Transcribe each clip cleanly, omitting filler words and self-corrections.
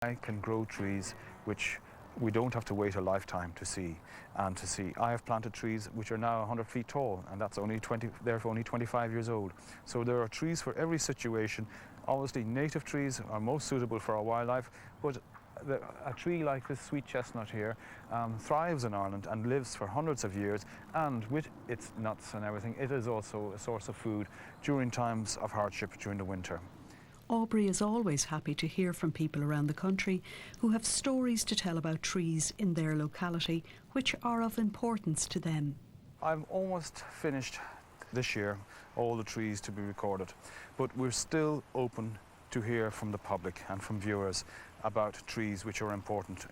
I can grow trees which we don't have to wait a lifetime to see. I have planted trees which are now 100 feet tall, and that's only they're only 25 years old. So there are trees for every situation. Obviously, native trees are most suitable for our wildlife, but a tree like this sweet chestnut here thrives in Ireland and lives for hundreds of years, and with its nuts and everything, it is also a source of food during times of hardship during the winter. Aubrey is always happy to hear from people around the country who have stories to tell about trees in their locality which are of importance to them. I've almost finished this year all the trees to be recorded, but we're still open to hear from the public and from viewers about trees which are important.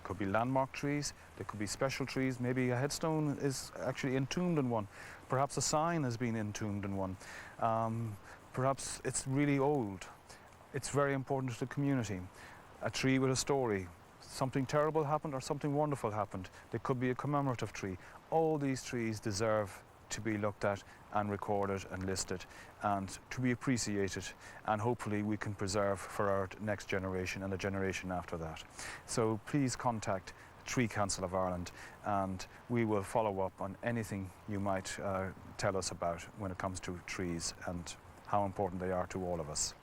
Could be landmark trees, there could be special trees, maybe a headstone is actually entombed in one, perhaps a sign has been entombed in one. Perhaps it's really old. It's very important to the community. A tree with a story. Something terrible happened or something wonderful happened. There could be a commemorative tree. All these trees deserve to be looked at and recorded and listed and to be appreciated, and hopefully we can preserve for our next generation and the generation after that. So please contact Tree Council of Ireland and we will follow up on anything you might tell us about when it comes to trees and how important they are to all of us.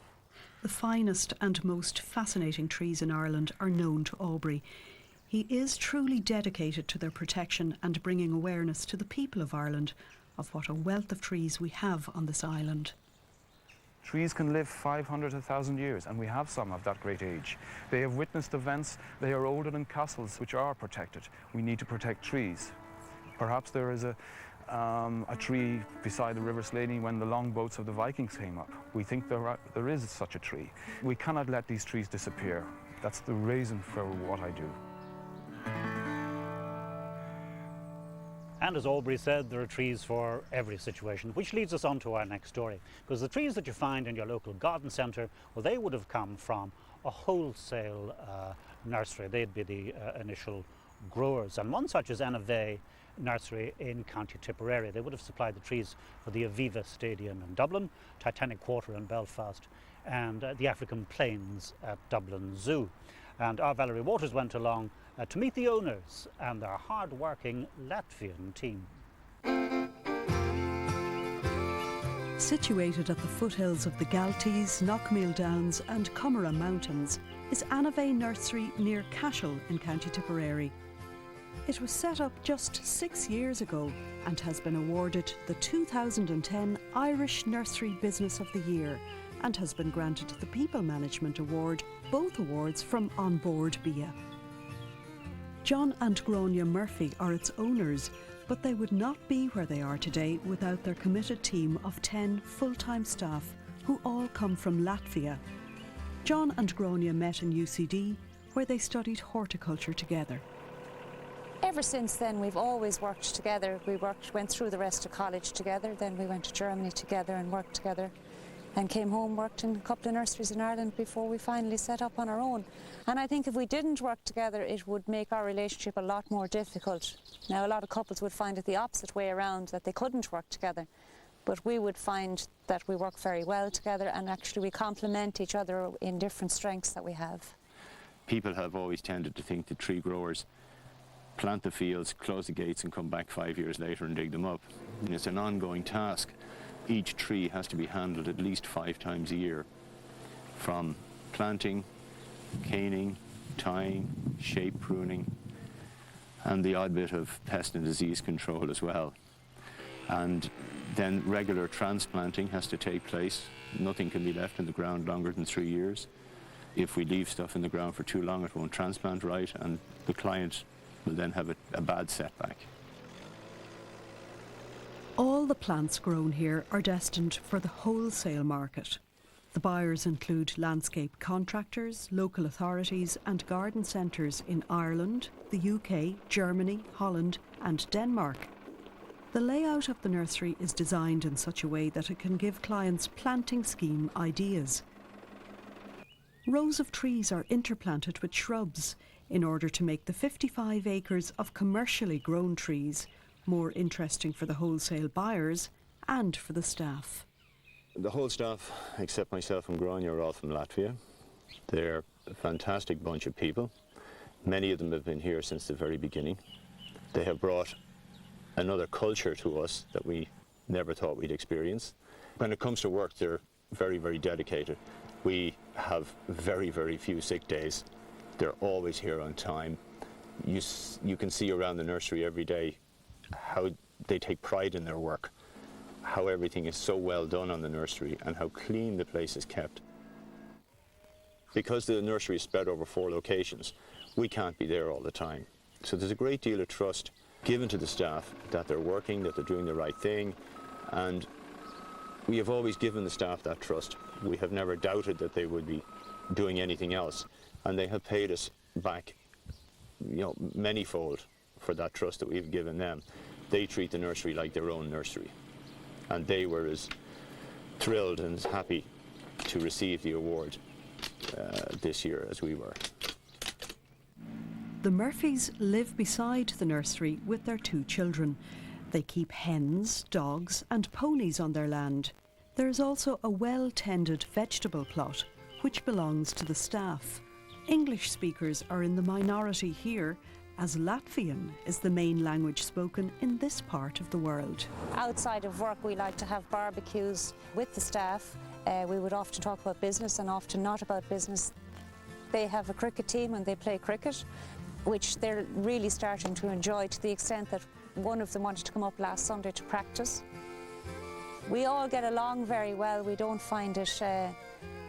The finest and most fascinating trees in Ireland are known to Aubrey. He is truly dedicated to their protection and bringing awareness to the people of Ireland of what a wealth of trees we have on this island. Trees can live 500 to 1,000 years, and we have some of that great age. They have witnessed events. They are older than castles, which are protected. We need to protect trees. Perhaps there is a tree beside the River Slaney when the longboats of the Vikings came up. We think there is such a tree. We cannot let these trees disappear. That's the reason for what I do. And as Aubrey said, there are trees for every situation, which leads us on to our next story. Because the trees that you find in your local garden centre, well, they would have come from a wholesale nursery. They'd be the initial growers. And one such is Anave Nursery in County Tipperary. They would have supplied the trees for the Aviva Stadium in Dublin, Titanic Quarter in Belfast, and the African Plains at Dublin Zoo. And our Valerie Waters went along to meet the owners and their hard-working Latvian team. Situated at the foothills of the Galtees, Knockmeal Downs and Comeragh Mountains is Anave Nursery near Cashel in County Tipperary. It was set up just 6 years ago and has been awarded the 2010 Irish Nursery Business of the Year and has been granted the People Management Award, both awards from On Board BIA. John and Grania Murphy are its owners, but they would not be where they are today without their committed team of 10 full-time staff who all come from Latvia. John and Grania met in UCD, where they studied horticulture together. Ever since then, we've always worked together. We went through the rest of college together, then we went to Germany together and worked together, and came home, worked in a couple of nurseries in Ireland before we finally set up on our own. And I think if we didn't work together, it would make our relationship a lot more difficult. Now, a lot of couples would find it the opposite way around, that they couldn't work together. But we would find that we work very well together, and actually we complement each other in different strengths that we have. People have always tended to think that tree growers plant the fields, close the gates and come back 5 years later and dig them up. And it's an ongoing task. Each tree has to be handled at least 5 times a year, from planting, caning, tying, shape pruning, and the odd bit of pest and disease control as well. And then regular transplanting has to take place. Nothing can be left in the ground longer than 3 years. If we leave stuff in the ground for too long, it won't transplant right, and the client will then have a bad setback. All the plants grown here are destined for the wholesale market. The buyers include landscape contractors, local authorities and garden centres in Ireland, the UK, Germany, Holland and Denmark. The layout of the nursery is designed in such a way that it can give clients planting scheme ideas. Rows of trees are interplanted with shrubs in order to make the 55 acres of commercially grown trees more interesting for the wholesale buyers and for the staff. The whole staff, except myself and Grania, are all from Latvia. They're a fantastic bunch of people. Many of them have been here since the very beginning. They have brought another culture to us that we never thought we'd experience. When it comes to work, they're very, very dedicated. We have very, very few sick days. They're always here on time. You can see around the nursery every day how they take pride in their work, how everything is so well done on the nursery and how clean the place is kept. Because the nursery is spread over 4 locations, we can't be there all the time. So there's a great deal of trust given to the staff that they're working, that they're doing the right thing, and we have always given the staff that trust. We have never doubted that they would be doing anything else, and they have paid us back, manyfold for that trust that we've given them. They treat the nursery like their own nursery, and they were as thrilled and as happy to receive the award this year as we were. The Murphys live beside the nursery with their 2 children. They keep hens, dogs and ponies on their land. There is also a well-tended vegetable plot, which belongs to the staff. English speakers are in the minority here, as Latvian is the main language spoken in this part of the world. Outside of work, we like to have barbecues with the staff. We would often talk about business and often not about business. They have a cricket team and they play cricket, which they're really starting to enjoy, to the extent that one of them wanted to come up last Sunday to practice. We all get along very well. We don't find it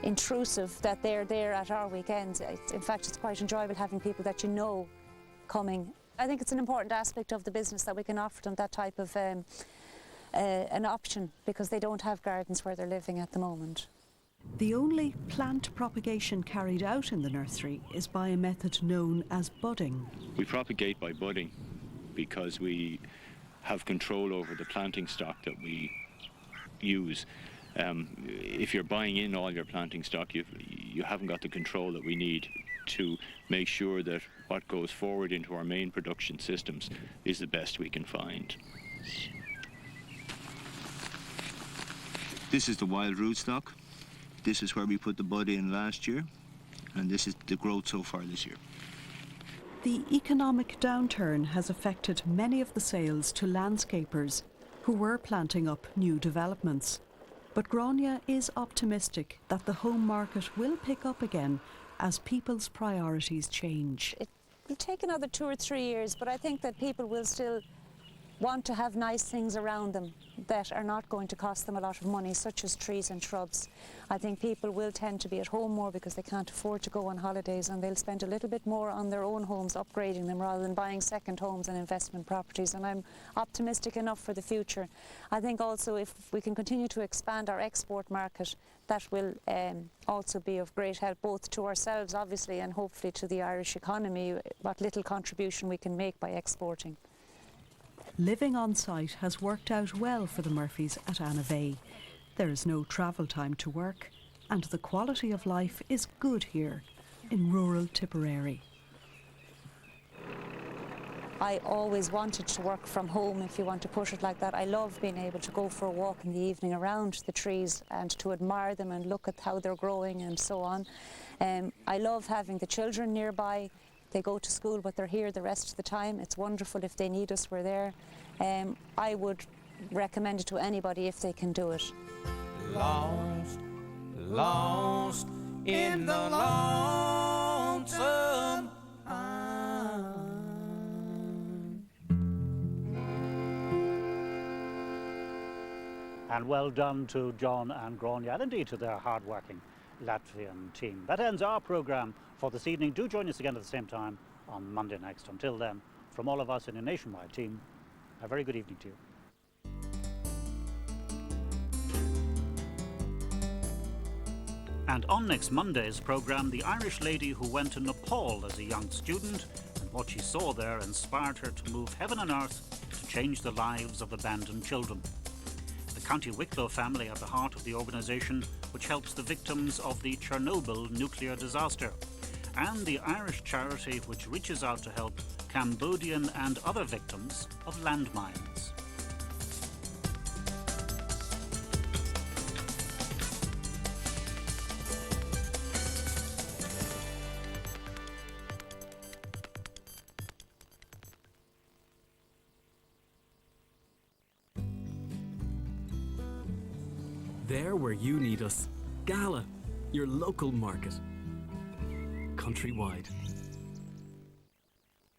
intrusive that they're there at our weekends. In fact, it's quite enjoyable having people that you know coming. I think it's an important aspect of the business that we can offer them that type of an option, because they don't have gardens where they're living at the moment. The only plant propagation carried out in the nursery is by a method known as budding. We propagate by budding because we have control over the planting stock that we use. If you're buying in all your planting stock, you haven't got the control that we need to make sure that what goes forward into our main production systems is the best we can find. This is the wild rootstock. This is where we put the bud in last year, and this is the growth so far this year. The economic downturn has affected many of the sales to landscapers who were planting up new developments. But Grania is optimistic that the home market will pick up again as people's priorities change. It will take another 2 or 3 years, but I think that people will still want to have nice things around them that are not going to cost them a lot of money, such as trees and shrubs. I think people will tend to be at home more because they can't afford to go on holidays, and they'll spend a little bit more on their own homes, upgrading them, rather than buying second homes and investment properties. And I'm optimistic enough for the future. I think also if we can continue to expand our export market, that will also be of great help, both to ourselves obviously and hopefully to the Irish economy, what little contribution we can make by exporting. Living on site has worked out well for the Murphys at Annavay. There is no travel time to work, and the quality of life is good here in rural Tipperary. I always wanted to work from home, if you want to put it like that. I love being able to go for a walk in the evening around the trees and to admire them and look at how they're growing and so on. I love having the children nearby. They go to school, but they're here the rest of the time. It's wonderful. If they need us, we're there. I would recommend it to anybody if they can do it. Lost, lost in the lonesome pine. And well done to John and Grania, and indeed to their hard-working Latvian team. That ends our programme for this evening. Do join us again at the same time on Monday next. Until then, from all of us in a nationwide team, a very good evening to you. And on next Monday's programme, the Irish lady who went to Nepal as a young student, and what she saw there inspired her to move heaven and earth to change the lives of abandoned children. The County Wicklow family at the heart of the organisation, which helps the victims of the Chernobyl nuclear disaster, and the Irish charity which reaches out to help Cambodian and other victims of landmines. There where you need us. Gala, your local market. Countrywide.